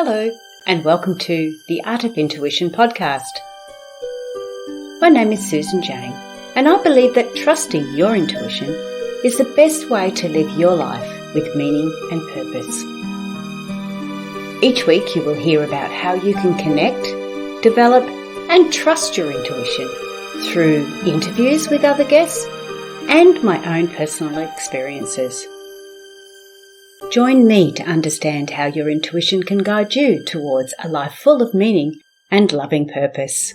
Hello, and welcome to the Art of Intuition podcast. My name is Susan Jane, and I believe that trusting your intuition is the best way to live your life with meaning and purpose. Each week you will hear about how you can connect, develop, and trust your intuition through interviews with other guests and my own personal experiences. Join me to understand how your intuition can guide you towards a life full of meaning and loving purpose.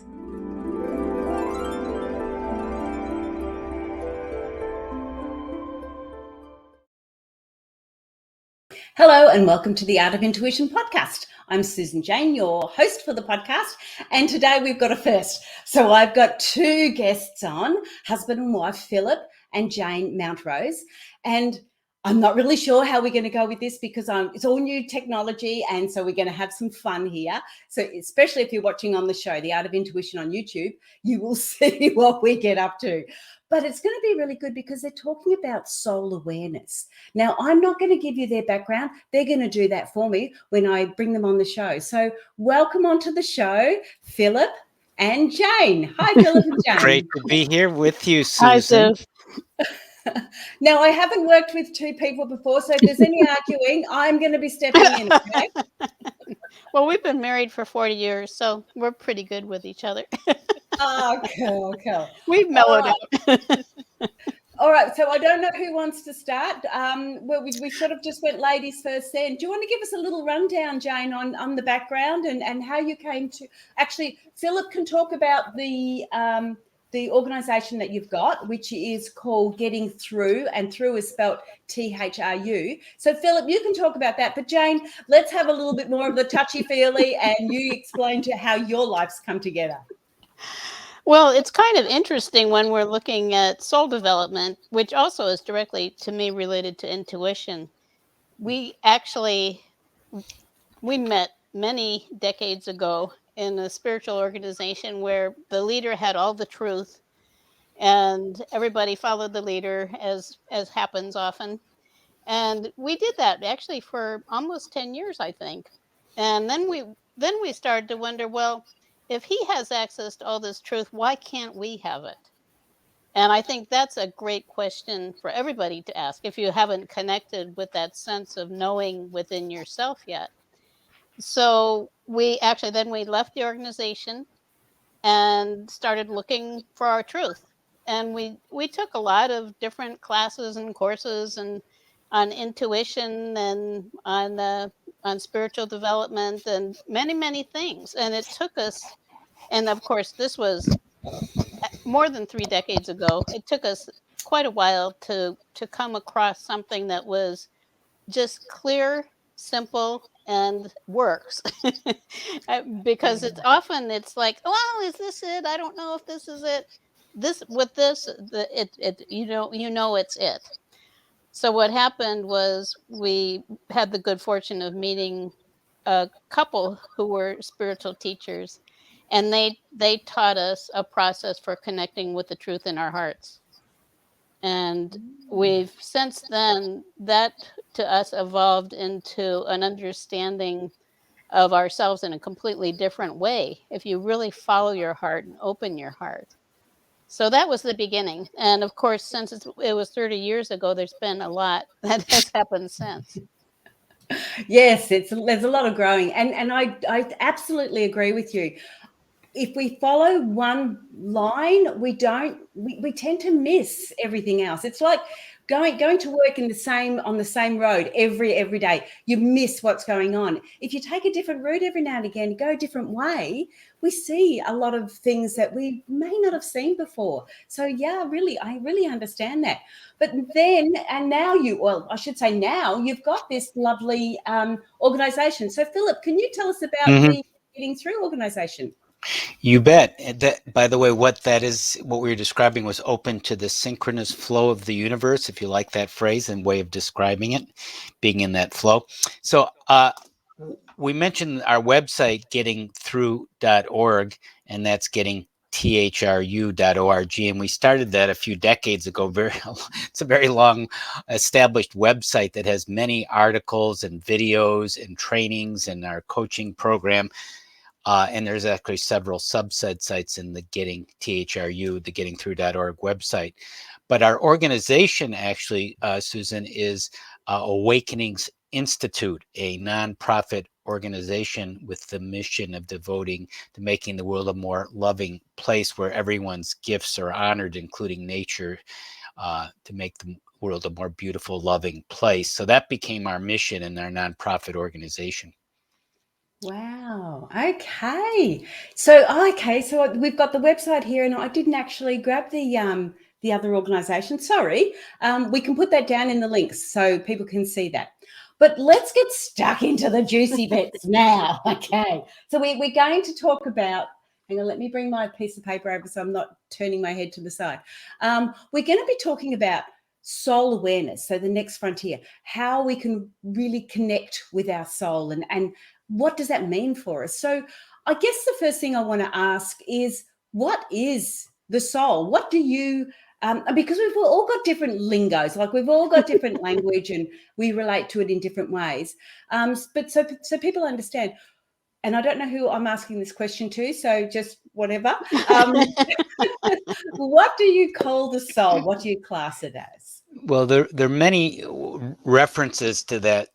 Hello and welcome to the Art of Intuition podcast. I'm Susan Jane, your host for the podcast, and today we've got a first. So I've got two guests on, husband and wife, Phillip and Jane Mountrose, and I'm not really sure how we're going to go with this because it's all new technology, and so we're going to have some fun here. So especially if you're watching on the show, The Art of Intuition on YouTube, you will see what we get up to. But it's going to be really good because they're talking about soul awareness. Now, I'm not going to give you their background. They're going to do that for me when I bring them on the show. So welcome onto the show, Phillip and Jane. Hi, Phillip and Jane. Great to be here with you, Susan. Hi, Sue. Now, I haven't worked with two people before, so if there's any arguing, I'm going to be stepping in, okay? Well, we've been married for 40 years, so we're pretty good with each other. Oh, cool. We've mellowed out. All right, so I don't know who wants to start. Well, we sort of just went ladies first then. Do you want to give us a little rundown, Jane, on the background and how you came to... Actually, Phillip can talk about the organisation that you've got, which is called Getting Through, and through is spelt THRU. So, Phillip, you can talk about that. But, Jane, let's have a little bit more of the touchy-feely and you explain to how your life's come together. Well, it's kind of interesting when we're looking at soul development, which also is directly, to me, related to intuition. We met many decades ago in a spiritual organization where the leader had all the truth and everybody followed the leader, as happens often. And we did that actually for almost 10 years, I think. And then we started to wonder, well, if he has access to all this truth, why can't we have it? And I think that's a great question for everybody to ask if you haven't connected with that sense of knowing within yourself yet. So we left the organization and started looking for our truth. And we took a lot of different classes and courses and on intuition and on spiritual development and many things. And it took us, and of course this was more than 3 decades ago, it took us quite a while to come across something that was just clear, simple, and works. Because it's like, well, is this it? I don't know if this is it. It's it. So what happened was we had the good fortune of meeting a couple who were spiritual teachers, and they taught us a process for connecting with the truth in our hearts. And we've since then, that to us evolved into an understanding of ourselves in a completely different way if you really follow your heart and open your heart. So that was the beginning. And of course, since it was 30 years ago, there's been a lot that has happened since. Yes, there's a lot of growing. And I absolutely agree with you. If we follow one line, we tend to miss everything else. It's like going to work on the same road every day. You miss what's going on. If you take a different route every now and again, go a different way, we see a lot of things that we may not have seen before. So yeah, I really understand that. But then, and now now you've got this lovely organization. So Phillip, can you tell us about the Getting Through organization? You bet. By the way, what we were describing was open to the synchronous flow of the universe, if you like that phrase and way of describing it, being in that flow. So we mentioned our website, gettingthrough.org, and that's getting thru.org, and we started that a few decades ago. It's a very long established website that has many articles and videos and trainings and our coaching program. And there's actually several subset sites in the Getting THRU, the gettingthrough.org website. But our organization actually, Susan, is Awakenings Institute, a nonprofit organization with the mission of devoting to making the world a more loving place where everyone's gifts are honored, including nature, to make the world a more beautiful, loving place. So that became our mission in our nonprofit organization. Wow. Okay. So we've got the website here, and I didn't actually grab the other organization. Sorry. We can put that down in the links so people can see that. But let's get stuck into the juicy bits now. Okay. So we're going to talk about, hang on, let me bring my piece of paper over so I'm not turning my head to the side. We're going to be talking about soul awareness. So the next frontier, how we can really connect with our soul and what does that mean for us? So I guess the first thing I want to ask is, what is the soul? What do you, because we've all got different lingos, like we've all got different language and we relate to it in different ways. But so people understand, and I don't know who I'm asking this question to, so just whatever. What do you call the soul? What do you class it as? Well, there are many references to that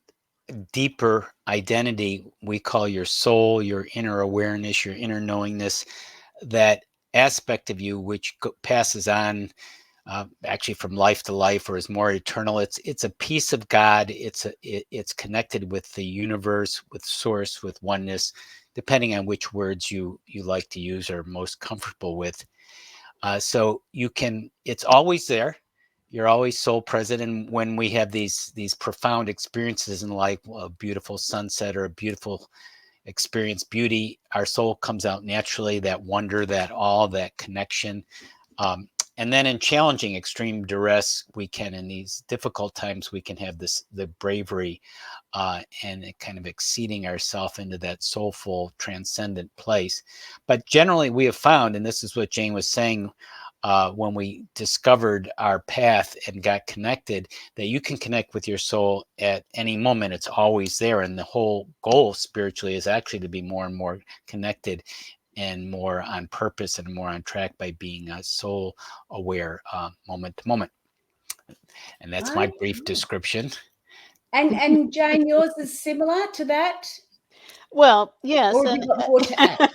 deeper identity we call your soul, your inner awareness, your inner knowingness, that aspect of you which passes on actually from life to life or is more eternal. It's a piece of God. It's connected with the universe, with source, with oneness, depending on which words you like to use or most comfortable with. So it's always there. You're always soul present. And when we have these profound experiences in life, a beautiful sunset or a beautiful experience, beauty, our soul comes out naturally, that wonder, that awe, that connection. And then in challenging extreme duress, in these difficult times, we can have the bravery and kind of exceeding ourselves into that soulful, transcendent place. But generally, we have found, and this is what Jane was saying, when we discovered our path and got connected, that you can connect with your soul at any moment. It's always there. And the whole goal spiritually is actually to be more and more connected and more on purpose and more on track by being soul aware moment to moment. And that's my brief description. And Jane, yours is similar to that? Well, yes. Or have you got more to add?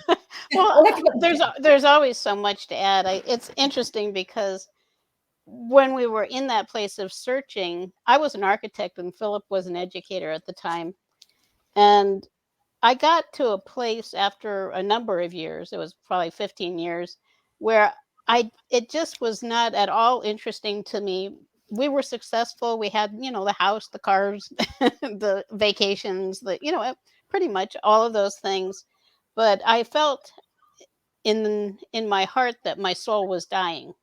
Well, there's always so much to add. It's interesting because when we were in that place of searching, I was an architect and Philip was an educator at the time. And I got to a place after a number of years, it was probably 15 years, where it just was not at all interesting to me. We were successful. We had, the house, the cars, the vacations, pretty much all of those things. But I felt in my heart that my soul was dying.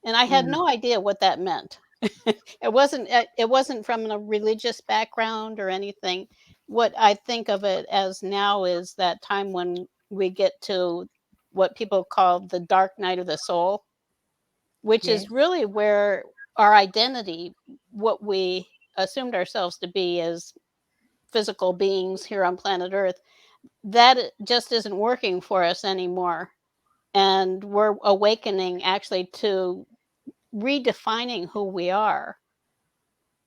And I had no idea what that meant. It wasn't from a religious background or anything. What I think of it as now is that time when we get to what people call the dark night of the soul, which Yes. is really where our identity, what we assumed ourselves to be as physical beings here on planet Earth, that just isn't working for us anymore. And we're awakening actually to redefining who we are.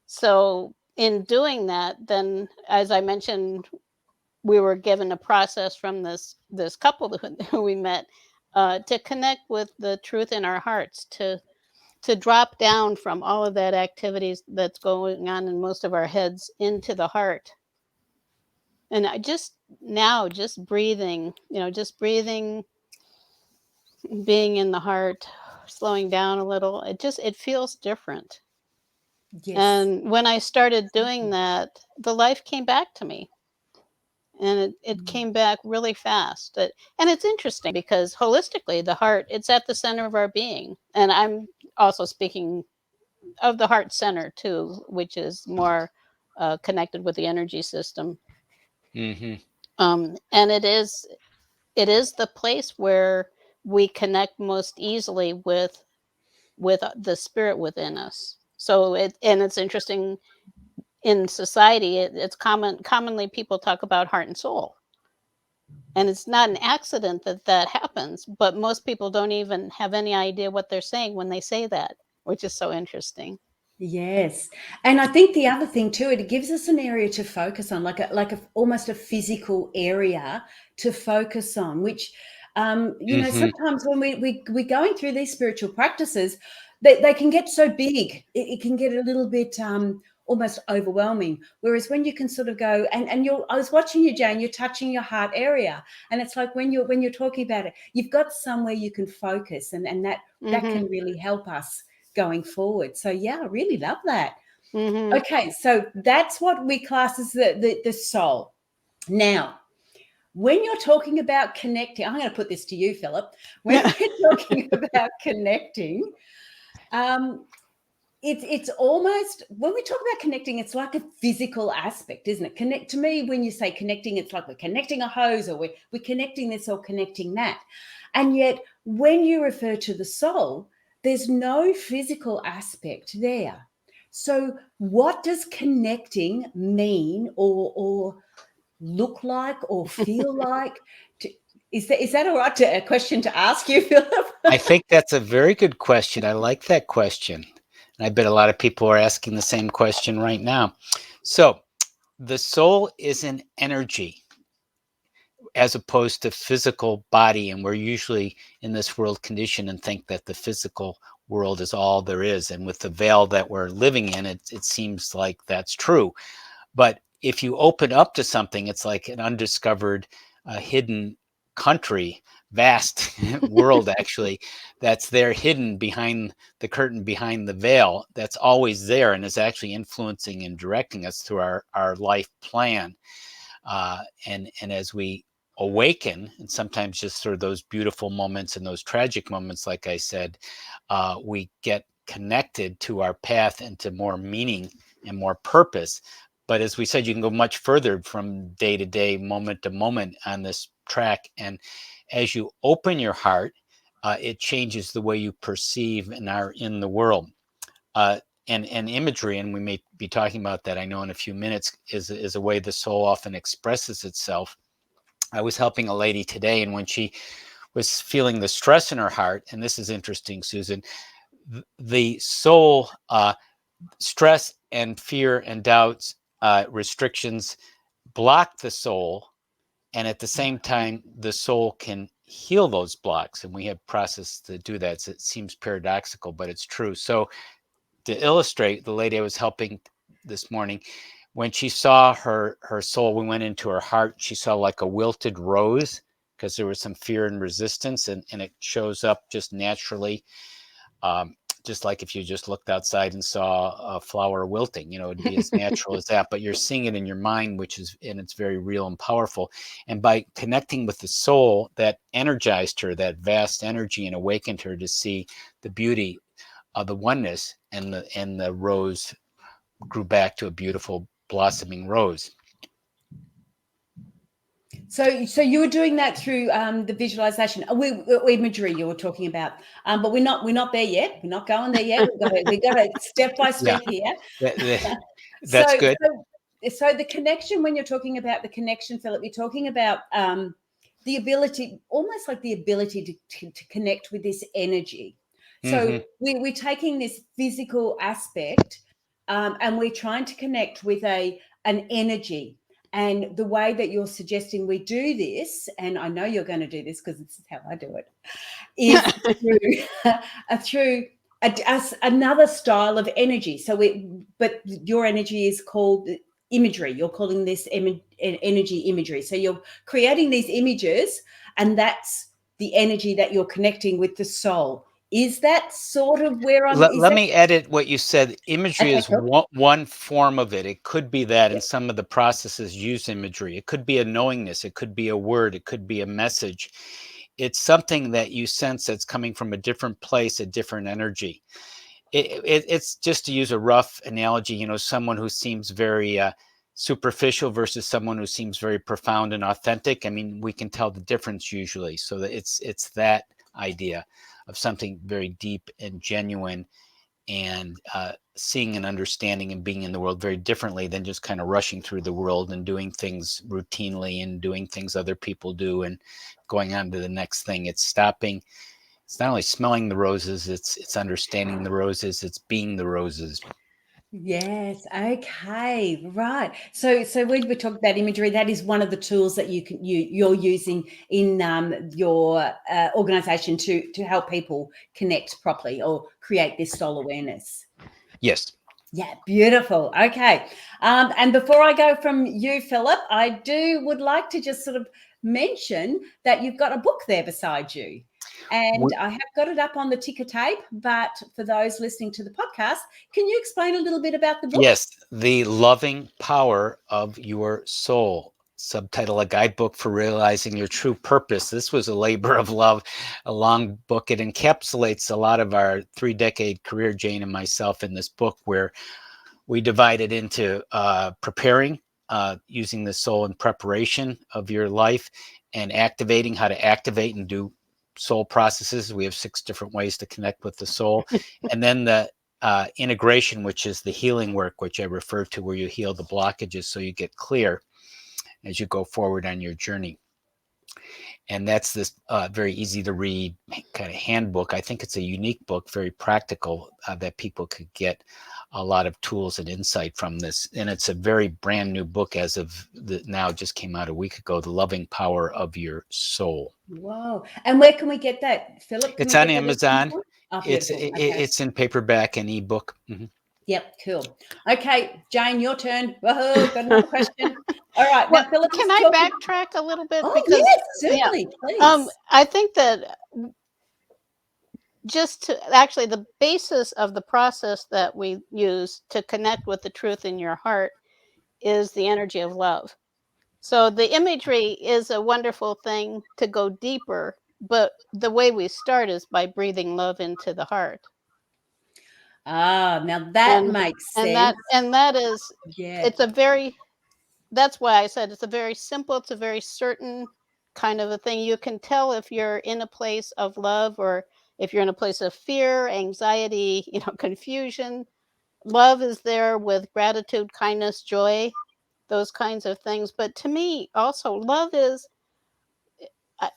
So, in doing that, then as I mentioned, we were given a process from this couple who we met to connect with the truth in our hearts, to drop down from all of that activities that's going on in most of our heads into the heart. And I just now just breathing, being in the heart, slowing down a little, it feels different. Yes. And when I started doing that, the life came back to me. And it came back really fast. And it's interesting because holistically, the heart, it's at the center of our being. And I'm also speaking of the heart center too, which is more connected with the energy system. Mm-hmm. And it is the place where we connect most easily with the spirit within us. So it's interesting in society. It's commonly people talk about heart and soul, and it's not an accident that that happens. But most people don't even have any idea what they're saying when they say that, which is so interesting. Yes. And I think the other thing too, it gives us an area to focus on, like a almost a physical area to focus on, which sometimes when we're going through these spiritual practices, they can get so big. It can get a little bit almost overwhelming. Whereas when you can sort of go and I was watching you, Jane, you're touching your heart area. And it's like when you're talking about it, you've got somewhere you can focus, and that can really help us going forward. So yeah, I really love that. Okay, so that's what we class as the soul. Now, when you're talking about connecting, I'm going to put this to you, Philip. When we're talking about connecting, it's almost, when we talk about connecting, it's like a physical aspect, isn't it? Connect, to me, when you say connecting, it's like we're connecting a hose, or we're connecting this or connecting that. And yet, when you refer to the soul, there's no physical aspect there. So what does connecting mean or look like or feel like? Is that all right, a question to ask you, Philip? I think that's a very good question. I like that question. And I bet a lot of people are asking the same question right now. So the soul is an energy as opposed to physical body. And we're usually in this world conditioned and think that the physical world is all there is. And with the veil that we're living in, it seems like that's true. But if you open up to something, it's like an undiscovered, hidden country, vast world, actually, that's there hidden behind the curtain, behind the veil, that's always there and is actually influencing and directing us through our life plan. And as we awaken, and sometimes just through those beautiful moments and those tragic moments, like I said, we get connected to our path and to more meaning and more purpose. But as we said, you can go much further from day to day, moment to moment on this track. And as you open your heart, it changes the way you perceive and are in the world. And imagery, and we may be talking about that, I know, in a few minutes, is a way the soul often expresses itself. I was helping a lady today, and when she was feeling the stress in her heart, and this is interesting, Susan, the soul, stress and fear and doubts, restrictions block the soul, and at the same time, the soul can heal those blocks, and we have process to do that. So it seems paradoxical, but it's true. So to illustrate, the lady I was helping this morning, when she saw her soul, we went into her heart, she saw like a wilted rose because there was some fear and resistance, and it shows up just naturally. Just like if you just looked outside and saw a flower wilting, it'd be as natural as that, but you're seeing it in your mind, and it's very real and powerful. And by connecting with the soul, that energized her, that vast energy, and awakened her to see the beauty of the oneness, and the rose grew back to a beautiful blossoming rose. So you were doing that through the visualization, imagery you were talking about, but we're not there yet. We're not going there yet. We've got to step by step here. That's good. So the connection, when you're talking about the connection, Philip, you're talking about the ability, almost like the ability to connect with this energy. So we're taking this physical aspect, and we're trying to connect with an energy. And the way that you're suggesting we do this, and I know you're going to do this because this is how I do it, is through another style of energy. But your energy is called imagery. You're calling this energy imagery. So you're creating these images, and that's the energy that you're connecting with the soul. Is that sort of where I'm? Let me edit what you said. Imagery Okay, is cool. one form of it. It could be that in some of the processes use imagery. It could be a knowingness. It could be a word. It could be a message. It's something that you sense that's coming from a different place, a different energy. It's just, to use a rough analogy, someone who seems very superficial versus someone who seems very profound and authentic. I mean, we can tell the difference usually. So that it's that idea of something very deep and genuine, and seeing and understanding and being in the world very differently than just kind of rushing through the world and doing things routinely and doing things other people do and going on to the next thing. It's stopping. It's not only smelling the roses, it's understanding the roses, it's being the roses. Yes. Okay. Right. So when we talk about imagery, that is one of the tools that you're using in your organization to help people connect properly or create this soul awareness. Yes. Yeah, beautiful. Okay. And before I go from you, Philip, I would like to just sort of mention that you've got a book there beside you. And I have got it up on the ticker tape, but for those listening to the podcast, can you explain a little bit about the book? Yes, The Loving Power of Your Soul. Subtitle: A Guidebook for Realizing Your True Purpose. This was a labor of love, a long book. It encapsulates a lot of our 3-decade career, Jane and myself, in this book, where we divided into preparing, using the soul in preparation of your life, and activating, how to activate and do soul processes. We have 6 different ways to connect with the soul. And then the integration, which is the healing work, which I refer to, where you heal the blockages so you get clear as you go forward on your journey. And that's this very easy to read kind of handbook. I think it's a unique book, very practical, that people could get a lot of tools and insight from this. And it's a very brand new book as of now, just came out a week ago, The Loving Power of Your Soul. Whoa. And where can we get that, Philip? It's on Amazon. Oh, It's beautiful. Okay. it's in paperback and ebook. Mm-hmm. Yep, cool. Okay, Jane, your turn. Whoa, got another question. All right, Well, now Philip can is I talking. backtrack a little bit? Oh, Because yes, yeah, certainly, please. I think that just to actually the basis of the process that we use to connect with the truth in your heart is the energy of love. So the imagery is a wonderful thing to go deeper, but the way we start is by breathing love into the heart. Now that And makes and sense. that is Yeah. it's a very that's why I said it's a very simple, it's a very certain kind of a thing. You can tell if you're in a place of love or if you're in a place of fear, anxiety, confusion. Love is there with gratitude, kindness, joy, those kinds of things. But to me, also, love is,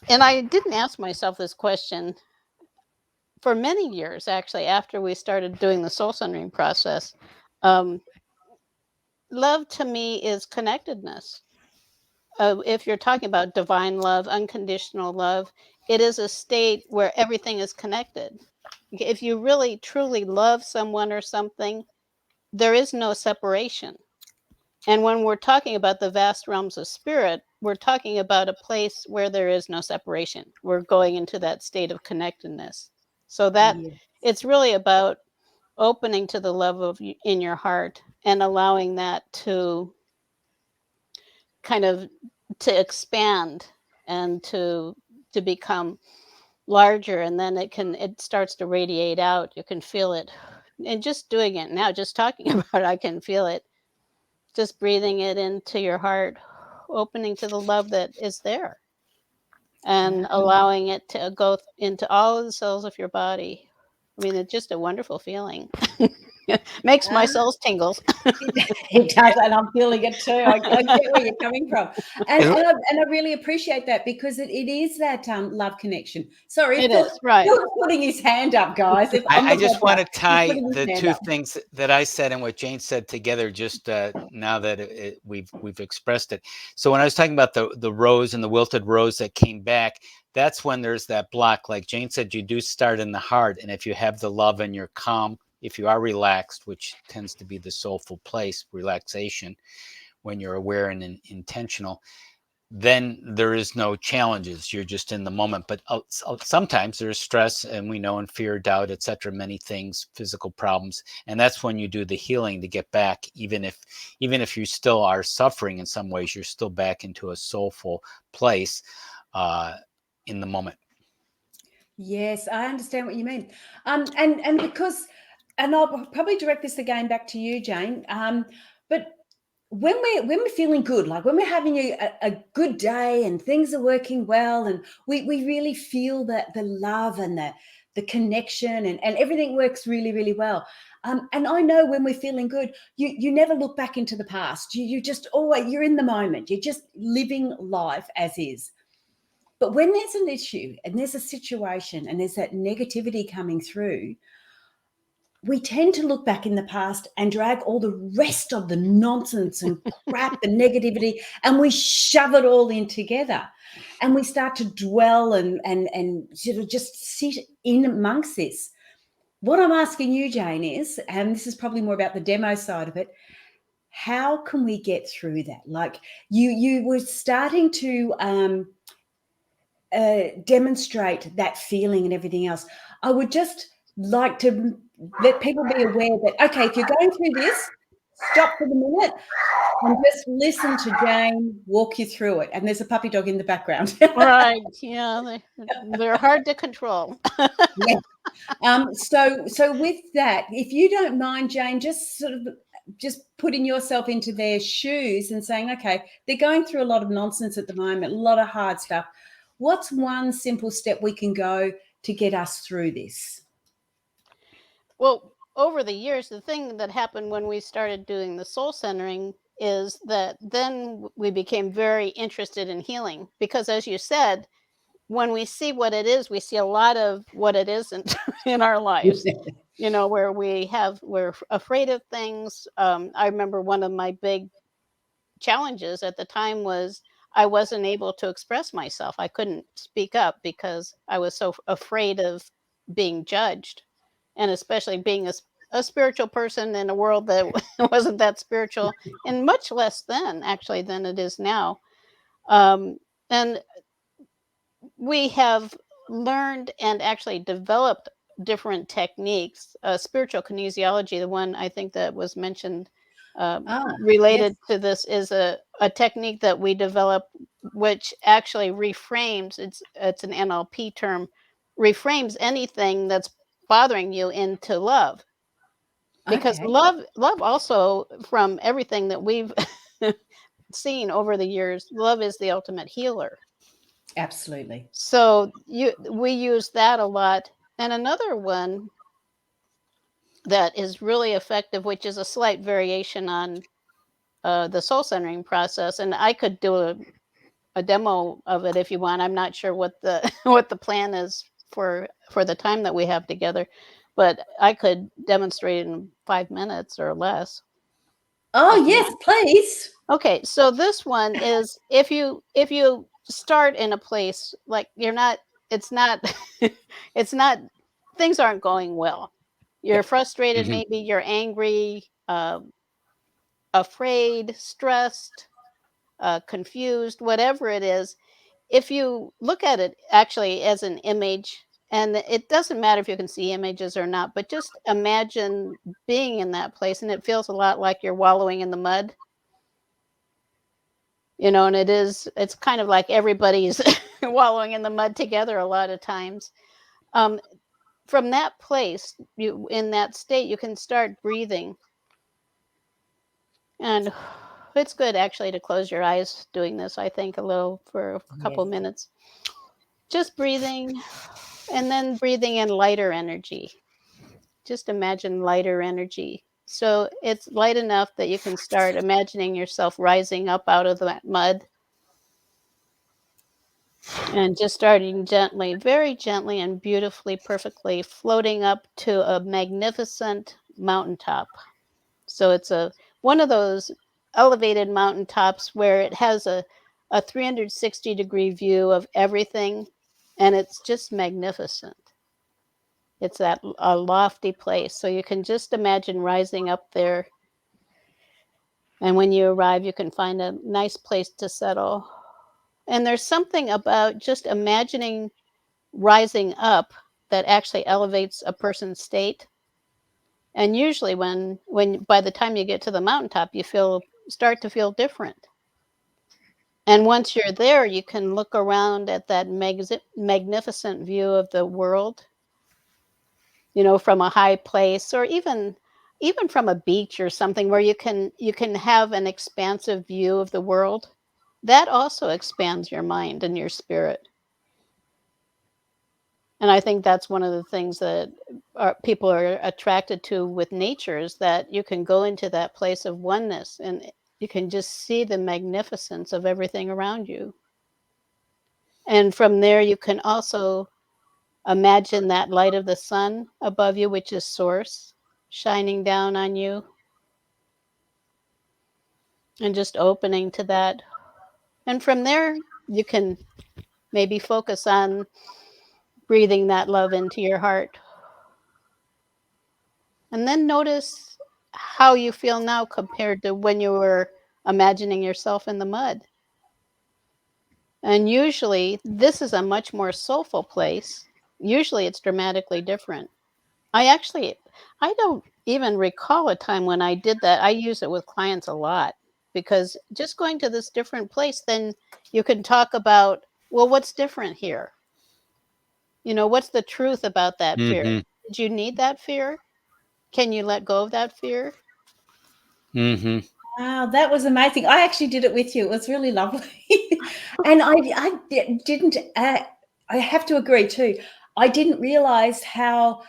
and I didn't ask myself this question for many years, actually, after we started doing the soul centering process. Um, Love to me is connectedness. If you're talking about divine love, unconditional love, it is a state where everything is connected. If you really truly love someone or something, there is no separation. And when we're talking about the vast realms of spirit, we're talking about a place where there is no separation. We're going into that state of connectedness. So that Yes. it's really about opening to the love in your heart and allowing that to kind of to expand and to become larger, and then it starts to radiate out. You can feel it. And just doing it now, just talking about it, I can feel it. Just breathing it into your heart, opening to the love that is there, and allowing it to go into all of the cells of your body. I mean, it's just a wonderful feeling. Makes my Ah, cells tingle. it does, and I'm feeling it too. I get where you're coming from, and I really appreciate that because it is that love connection. Sorry, It is, right. Phil's putting his hand up, guys. If on I the just want podcast, to he's tie putting his the hand two up. things that I said and what Jane said together. Just now that we've expressed it. So when I was talking about the rose and the wilted rose that came back, that's when there's that block. Like Jane said, you do start in the heart, and if you have the love and you're calm, if you are relaxed, which tends to be the soulful place, relaxation, when you're aware and intentional, then there is no challenges. You're just in the moment. But sometimes there's stress, and we know, and fear, doubt, etc., many things, physical problems, and that's when you do the healing to get back. Even if you still are suffering in some ways, you're still back into a soulful place in the moment. Yes, I understand what you mean. And because, and I'll probably direct this again back to you, Jane. But when we're feeling good, like when we're having a good day and things are working well, and we really feel that the love and the connection, and everything works really, really well. And I know when we're feeling good, you never look back into the past. You just always, you're in the moment. You're just living life as is. But when there's an issue and there's a situation and there's that negativity coming through, we tend to look back in the past and drag all the rest of the nonsense and crap and negativity, and we shove it all in together. And we start to dwell and sort of just sit in amongst this. What I'm asking you, Jane, is, and this is probably more about the demo side of it, how can we get through that? Like you were starting to demonstrate that feeling and everything else. I would just like to let people be aware that, okay, if you're going through this, stop for the minute and just listen to Jane walk you through it. And there's a puppy dog in the background. Right. Yeah, they're hard to control. Yeah. So with that, if you don't mind, Jane, just sort of just putting yourself into their shoes and saying, okay, they're going through a lot of nonsense at the moment, a lot of hard stuff. What's one simple step we can go to get us through this? Well, over the years, the thing that happened when we started doing the soul centering is that then we became very interested in healing because, as you said, when we see what it is, we see a lot of what it isn't in our lives. Where we're afraid of things. I remember one of my big challenges at the time was I wasn't able to express myself. I couldn't speak up because I was so afraid of being judged, and especially being a spiritual person in a world that wasn't that spiritual, and much less then actually than it is now. And we have learned and actually developed different techniques. Spiritual kinesiology, the one I think that was mentioned Yes. related to this, is a technique that we developed, which actually reframes. It's an NLP term, reframes anything that's bothering you into love. Because Okay. love also, from everything that we've seen over the years, love is the ultimate healer. Absolutely. So we use that a lot. And another one that is really effective, which is a slight variation on the soul centering process, and I could do a demo of it if you want. I'm not sure what the what the plan is for the time that we have together, but I could demonstrate it in 5 minutes or less Oh, if you yes, want. please. Okay, so this one is, if you start in a place like you're not, it's not, it's not, things aren't going well. You're Yep. frustrated, Mhm. maybe you're angry, afraid, stressed, confused, whatever it is. If you look at it actually as an image, and it doesn't matter if you can see images or not, but just imagine being in that place, and it feels a lot like you're wallowing in the mud. And it's kind of like everybody's wallowing in the mud together a lot of times. Um, from that place, you in that state, you can start breathing, and it's good actually to close your eyes doing this. I think a little for a couple Yes. minutes, just breathing, and then breathing in lighter energy. Just imagine lighter energy. So it's light enough that you can start imagining yourself rising up out of that mud. And just starting gently, very gently and beautifully, perfectly, floating up to a magnificent mountaintop. So it's a one of those elevated mountaintops where it has a 360-degree view of everything, and it's just magnificent. It's that a lofty place. So you can just imagine rising up there, and when you arrive, you can find a nice place to settle. And there's something about just imagining rising up that actually elevates a person's state. And usually when by the time you get to the mountaintop, you feel start to feel different. And once you're there, you can look around at that magnificent view of the world, from a high place, or even even from a beach or something where you can have an expansive view of the world, that also expands your mind and your spirit. And I think that's one of the things that people are attracted to with nature, is that you can go into that place of oneness and you can just see the magnificence of everything around you. And from there, you can also imagine that light of the sun above you, which is source, shining down on you and just opening to that. And from there, you can maybe focus on breathing that love into your heart. And then notice how you feel now compared to when you were imagining yourself in the mud. And usually, this is a much more soulful place. Usually, it's dramatically different. I actually, I don't even recall a time when I did that. I use it with clients a lot because just going to this different place, then you can talk about, well, what's different here? What's the truth about that fear? Mm-hmm. Did you need that fear? Can you let go of that fear? Mm-hmm. Wow, that was amazing. I actually did it with you. It was really lovely. And didn't, I have to agree too. I didn't realize how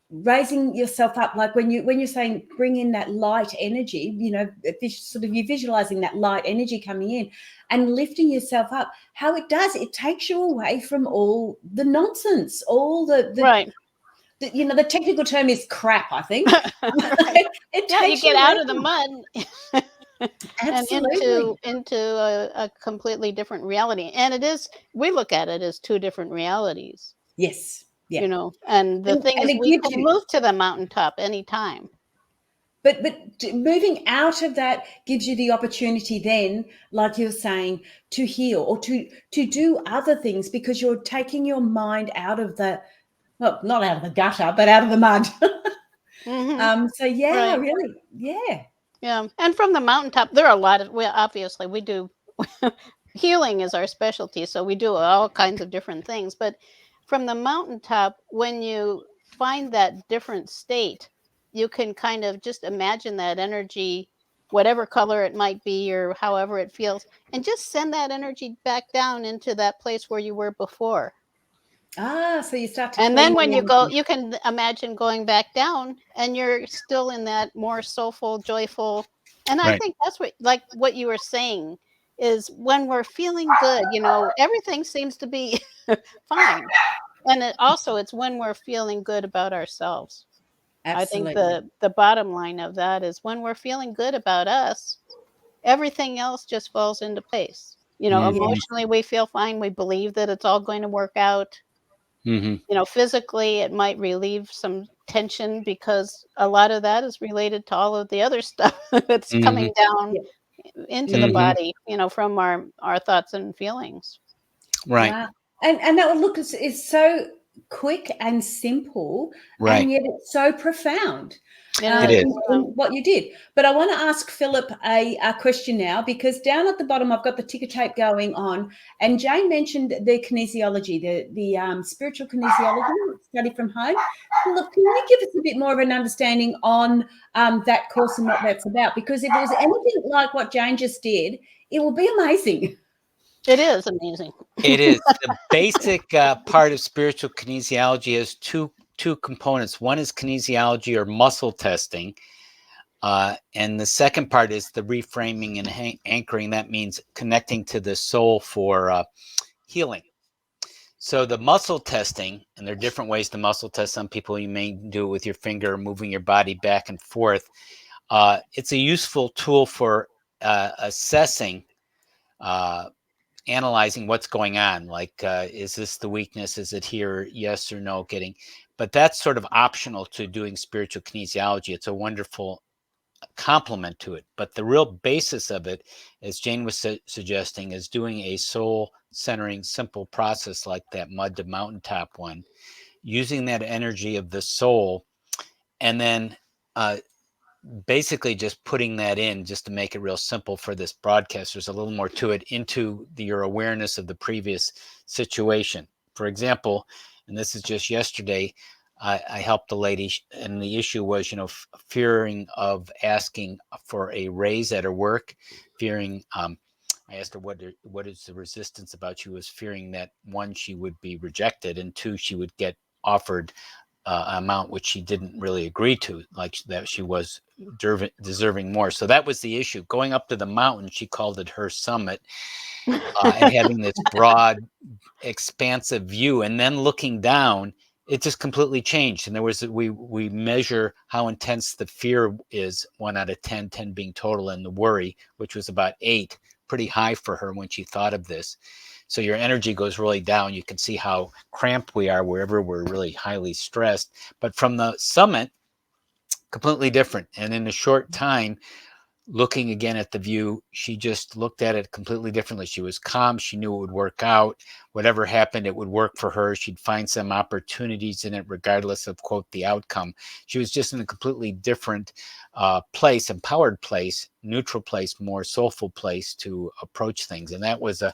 raising yourself up, like when you're saying bring in that light energy, sort of, you're visualizing that light energy coming in and lifting yourself up, how it takes you away from all the nonsense, all the Right. the technical term is crap, I think. Right. It Yeah, you takes you get away out of the from mud and absolutely. into a completely different reality. And we look at it as two different realities, Yes. Yeah. and the thing And is it we gives can you, move to the mountaintop anytime. but moving out of that gives you the opportunity then, like you're saying, to heal or to do other things, because you're taking your mind out of the, well, not out of the gutter, but out of the mud. Hmm. So yeah, Right. really, yeah. Yeah. And from the mountaintop, there are a lot of, well, obviously we do healing is our specialty, so we do all kinds of different things. But from the mountaintop, when you find that different state, you can kind of just imagine that energy, whatever color it might be or however it feels, and just send that energy back down into that place where you were before. So you start to And clean then when the you go, energy. you can imagine going back down and you're still in that more soulful, joyful. And I Right. think that's like what you were saying, is when we're feeling good, everything seems to be fine. And it's when we're feeling good about ourselves. I think Absolutely. the bottom line of that is when we're feeling good about us, everything else just falls into place. Mm-hmm. Yes. Emotionally, we feel fine. We believe that it's all going to work out. Mm-hmm. Physically, it might relieve some tension because a lot of that is related to all of the other stuff that's Mm-hmm. coming down Yeah. into the Mm-hmm. body, from our thoughts and feelings. Right. Wow. And that would look is so quick and simple, Right. and yet it's so profound It It is. is. in what you did. But I want to ask Philip a question now, because down at the bottom I've got the ticker tape going on, and Jane mentioned the kinesiology, the spiritual kinesiology study from home. Philip, can you give us a bit more of an understanding on that course and what that's about? Because if it was anything like what Jane just did, it will be amazing. It is amazing. It is. The basic part of spiritual kinesiology is two components. One is kinesiology or muscle testing, and the second part is the reframing and anchoring. That means connecting to the soul for healing. So the muscle testing, and there are different ways to muscle test. Some people, you may do it with your finger, moving your body back and forth. It's a useful tool for assessing, uh, analyzing what's going on. Like, is this the weakness? Is it here? Yes or no? But that's sort of optional to doing spiritual kinesiology. It's a wonderful complement to it. But the real basis of it, as Jane was suggesting, is doing a soul centering simple process like that mud to mountaintop one, using that energy of the soul, and then uh, basically just putting that in, just to make it real simple for this broadcast. There's a little more to it, into your awareness of the previous situation. For example, and this is just yesterday, I helped a lady, and the issue was, fearing of asking for a raise at her work, fearing. I asked her what is the resistance about. She was fearing that, one, she would be rejected, and two, she would get offered amount which she didn't really agree to, like that she was deserving more. So that was the issue. Going up to the mountain, she called it her summit, and having this broad, expansive view, and then looking down, it just completely changed. And there was we measure how intense the fear is, 1 out of 10, 10 being total, and the worry, which was about 8, pretty high for her when she thought of this. So your energy goes really down. You can see how cramped we are wherever we're really highly stressed. But from the summit, completely different. And in a short time, looking again at the view, she just looked at it completely differently. She was calm. She knew it would work out. Whatever happened, it would work for her. She'd find some opportunities in it, regardless of, quote, the outcome. She was just in a completely different place, empowered place, neutral place, more soulful place to approach things. And that was a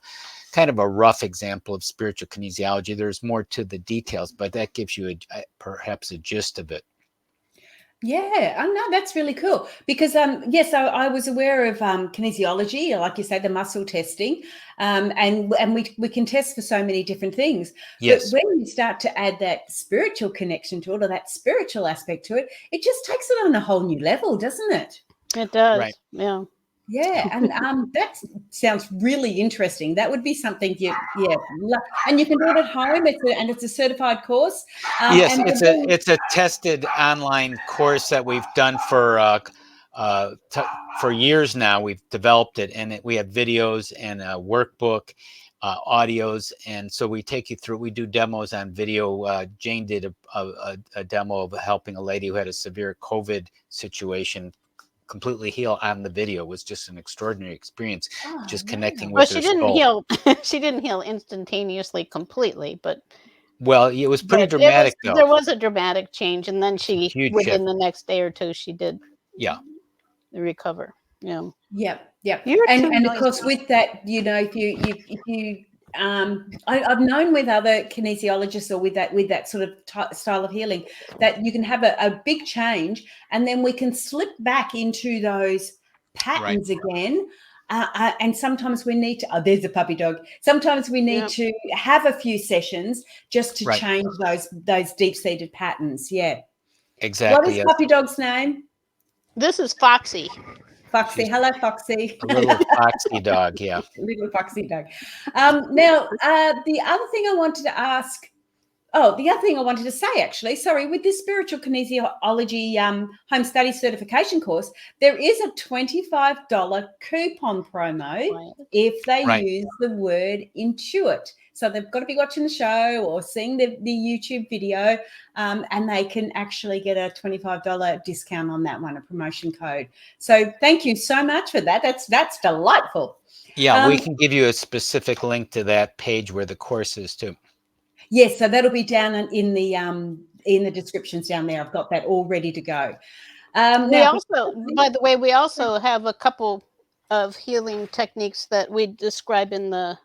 kind of a rough example of spiritual kinesiology. There's more to the details, but that gives you perhaps a gist of it. Yeah, I know, that's really cool because yes, I was aware of kinesiology, like you say, the muscle testing, and we can test for so many different things. Yes. But when you start to add that spiritual connection to it, or that spiritual aspect to it, it just takes it on a whole new level, doesn't it? It does. Right. Yeah. Yeah, and that sounds really interesting. That would be something and you can do it at home. It's a certified course. Yes, And it's a tested online course that we've done for years now. We've developed it, and we have videos and a workbook, audios, and so we take you through. We do demos on video. Jane did a demo of helping a lady who had a severe COVID situation completely heal on the video. It was just an extraordinary experience, just connecting Well, with she her didn't soul. heal. She didn't heal instantaneously, completely, but Well, it was pretty but it was dramatic, though. there was a dramatic change, and then she, Huge shift. within the next day or two, she did Yeah. recover. Yeah. Yeah, You're too and of noisy. course with that, if you I've known with other kinesiologists or with that sort of style of healing that you can have a big change, and then we can slip back into those patterns again. And sometimes we need to. Oh, there's a puppy dog. Sometimes we need to have a few sessions just to change those deep-seated patterns. Yeah, Exactly. What is puppy dog's name? This is Foxy. Foxy. Hello, Foxy. A little foxy dog, yeah. Little foxy dog. Now, the other thing I wanted to ask, the other thing I wanted to say, actually, sorry, with this spiritual kinesiology home study certification course, there is a $25 coupon promo if they use the word intuit. So they've got to be watching the show or seeing the YouTube video, and they can actually get a $25 discount on that one, a promotion code. So thank you so much for that. That's delightful. Yeah, we can give you a specific link to that page where the course is too. Yes, so that'll be down in the descriptions down there. I've got that all ready to go. By the way, we also have a couple of healing techniques that we describe in the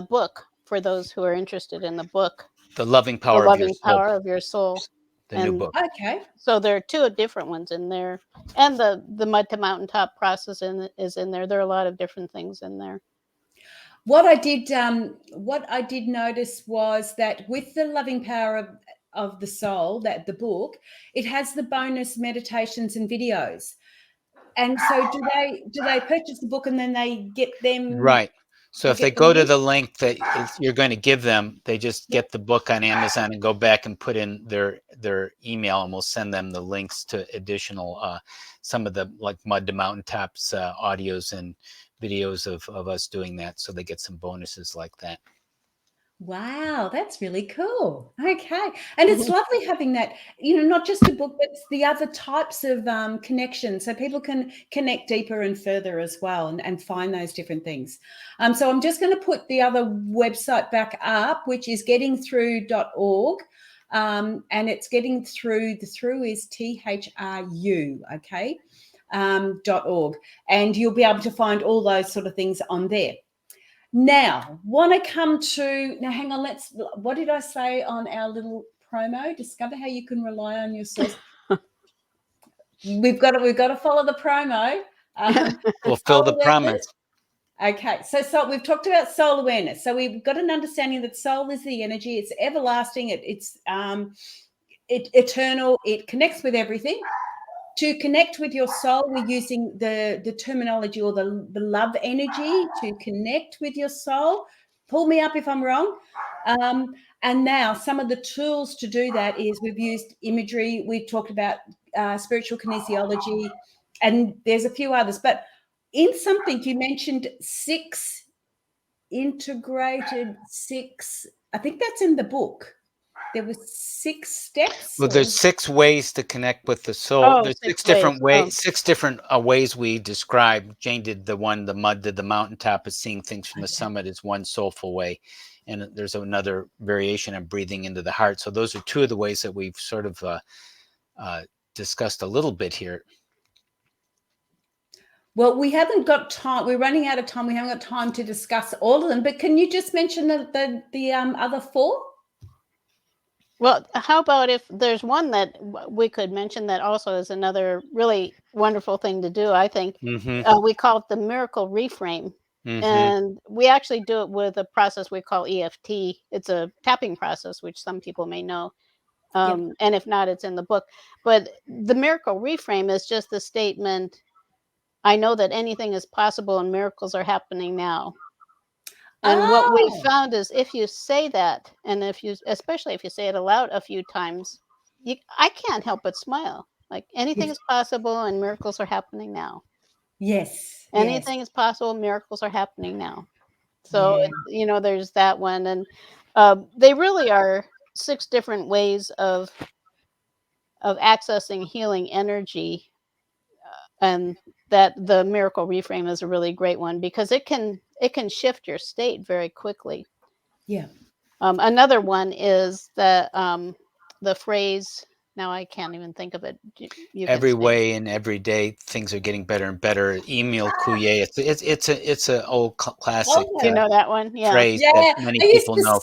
book for those who are interested in the book. The Loving Power of Your Soul. The new book. Okay. So there are 2 different ones in there, and the Mud to Mountaintop process is in there. There are a lot of different things in there. What I did notice was that with the Loving Power of the Soul, that the book, it has the bonus meditations and videos. And so do they purchase the book and then they get them? Right. So if they go to the link that you're going to give them, they just get the book on Amazon and go back and put in their email, and we'll send them the links to additional some of the, like, Mud to Mountaintops audios and videos of us doing that, so they get some bonuses like that. Wow, that's really cool. Okay. And it's lovely having that, not just a book, but the other types of connections, so people can connect deeper and further as well, and find those different things. So I'm just going to put the other website back up, which is gettingthrough.org. And it's getting through. The through is THRU, okay, .org. And you'll be able to find all those sort of things on there. Now, want to come to, hang on, what did I say on our little promo. Discover how you can rely on your source. We've got to follow the promo. Fulfill the soul awareness. promise. Okay, so we've talked about soul awareness. So we've got an understanding that soul is the energy. It's everlasting. It's eternal. It connects with everything. To connect with your soul, we're using the terminology or the love energy to connect with your soul. Pull me up if I'm wrong. And now some of the tools to do that is we've used imagery. We've talked about spiritual kinesiology, and there's a few others. But in something you mentioned six. I think that's in the book. There were 6 steps. Well, there's 6 ways to connect with the soul. Oh, There's 6 6 different ways. ways, 6 different ways we describe. Jane did the one, the mud to the mountaintop, is seeing things from the summit is one soulful way. And there's another variation of breathing into the heart. So those are 2 of the ways that we've sort of discussed a little bit here. Well, we haven't got time. We're running out of time. We haven't got time to discuss all of them. But can you just mention the other 4? Well, how about if there's one that we could mention that also is another really wonderful thing to do, I think. We call it the miracle reframe. And we actually do it with a process we call EFT. It's a tapping process, which some people may know. And if not, it's in the book. But the miracle reframe is just the statement, I know that anything is possible and miracles are happening now. And what we found is if you say that, and especially if you say it aloud a few times, I can't help but smile. Like anything is possible and miracles are happening now. Yes. Anything is possible, miracles are happening now. So, there's that one. And they really are 6 different ways of accessing healing energy. And that the miracle reframe is a really great one because it can shift your state very quickly. Yeah. Another one is the phrase. Now I can't even think of it. Every way and every day, things are getting better and better. Emile Couillet. It's an old classic Do you know that one? Yeah. phrase that many people know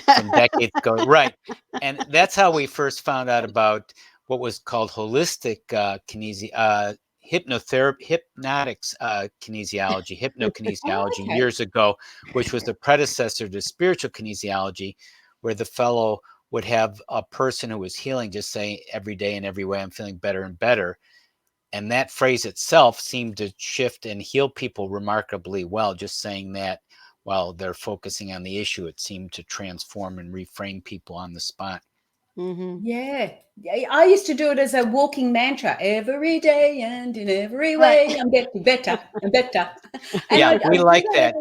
from decades ago. Right. And that's how we first found out about what was called holistic hypnokinesiology years ago, which was the predecessor to spiritual kinesiology, where the fellow would have a person who was healing just say every day and every way I'm feeling better and better. And that phrase itself seemed to shift and heal people remarkably well. Just saying that while they're focusing on the issue, it seemed to transform and reframe people on the spot. Yeah. I used to do it as a walking mantra every day and in every way. I'm getting better and better. And yeah, we like that.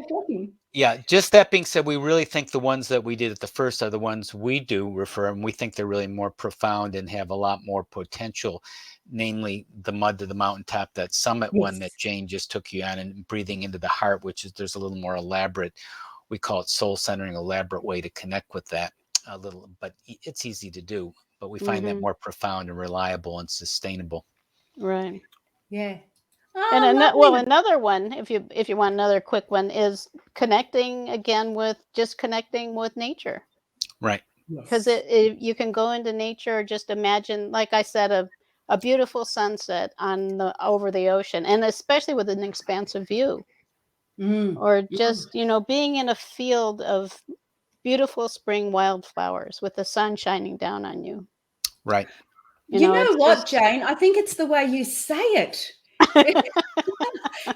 Yeah, just that being said, we really think the ones that we did at the first are the ones we do refer, and we think they're really more profound and have a lot more potential, namely the mud to the mountaintop, that summit one that Jane just took you on, and breathing into the heart, which is there's a little more elaborate, we call it soul centering, elaborate way to connect with that a little, but it's easy to do, but we find that more profound and reliable and sustainable. Right. Yeah. And another one, if you want another quick one, is connecting with nature. Right. Because you can go into nature or just imagine, like I said, a beautiful sunset over the ocean, and especially with an expansive view. Or just, being in a field of beautiful spring wildflowers with the sun shining down on you. Right. You know what, Jane? I think it's the way you say it.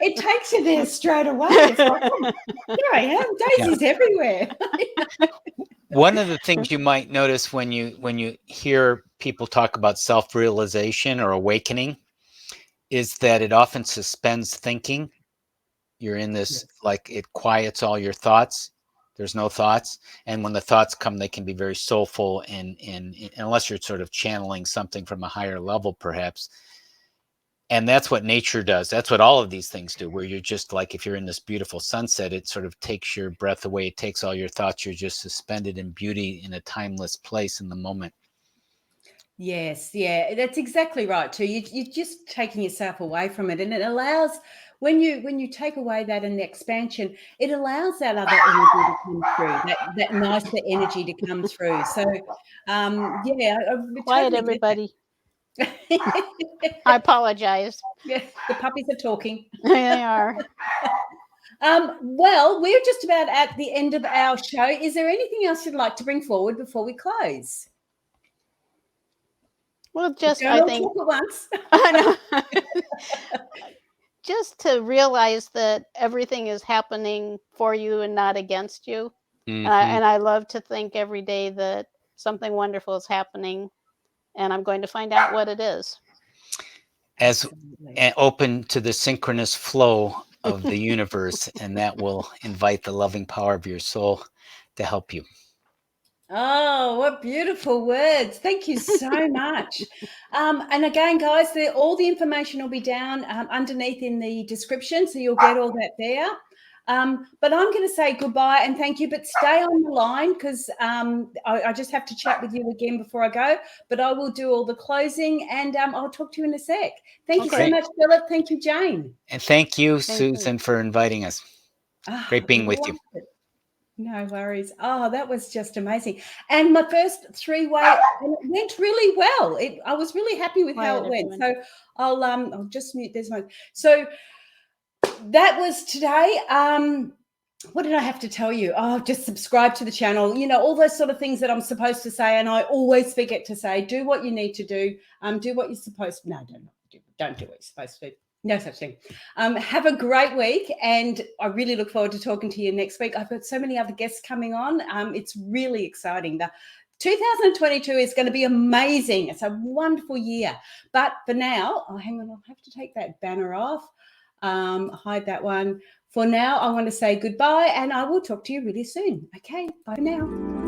It takes you there straight away. It's like, oh, here I am, daisies everywhere. One of the things you might notice when you hear people talk about self-realization or awakening is that it often suspends thinking. You're in this, like, it quiets all your thoughts. There's no thoughts. And when the thoughts come, they can be very soulful and unless you're sort of channeling something from a higher level, perhaps. And that's what nature does. That's what all of these things do, where you're just like, if you're in this beautiful sunset, it sort of takes your breath away. It takes all your thoughts. You're just suspended in beauty in a timeless place in the moment. Yes, yeah, that's exactly right too. You're just taking yourself away from it, and it allows when you take away that and the expansion, it allows that other energy to come through, that nicer energy to come through. So, yeah, I Quiet, totally everybody. get that. I apologize. Yeah, the puppies are talking. They are. Well, we're just about at the end of our show. Is there anything else you'd like to bring forward before we close? Well, just Don't I all think talk at once. I know. Just to realize that everything is happening for you and not against you. Mhm. And I love to think every day that something wonderful is happening, and I'm going to find out what it is. As Absolutely. open to the synchronous flow of the universe, and that will invite the loving power of your soul to help you. Oh, what beautiful words. Thank you so much. And again, guys, all the information will be down underneath in the description, so you'll get all that there. But I'm going to say goodbye and thank you, but stay on the line because I just have to chat with you again before I go. But I will do all the closing and I'll talk to you in a sec. Thank you so Okay. much, Philip. Thank you, Jane. And thank you, Thank you. Susan, for inviting us. Great being with you. Loved it. No worries. Oh, that was just amazing. And my first three-way, and it went really well. I was really happy with how Quiet, it went. everyone. So I'll just mute this one. So that was today. What did I have to tell you? Oh, just subscribe to the channel. You know, all those sort of things that I'm supposed to say, and I always forget to say. Do what you need to do. Do what you're supposed to. No, don't do what you're supposed to do. No such thing. Have a great week, and I really look forward to talking to you next week. I've got so many other guests coming on. It's really exciting. The 2022 is going to be amazing. It's a wonderful year. But for now, hang on, I'll have to take that banner off. Hide that one. For now, I want to say goodbye, and I will talk to you really soon. Okay, bye for now.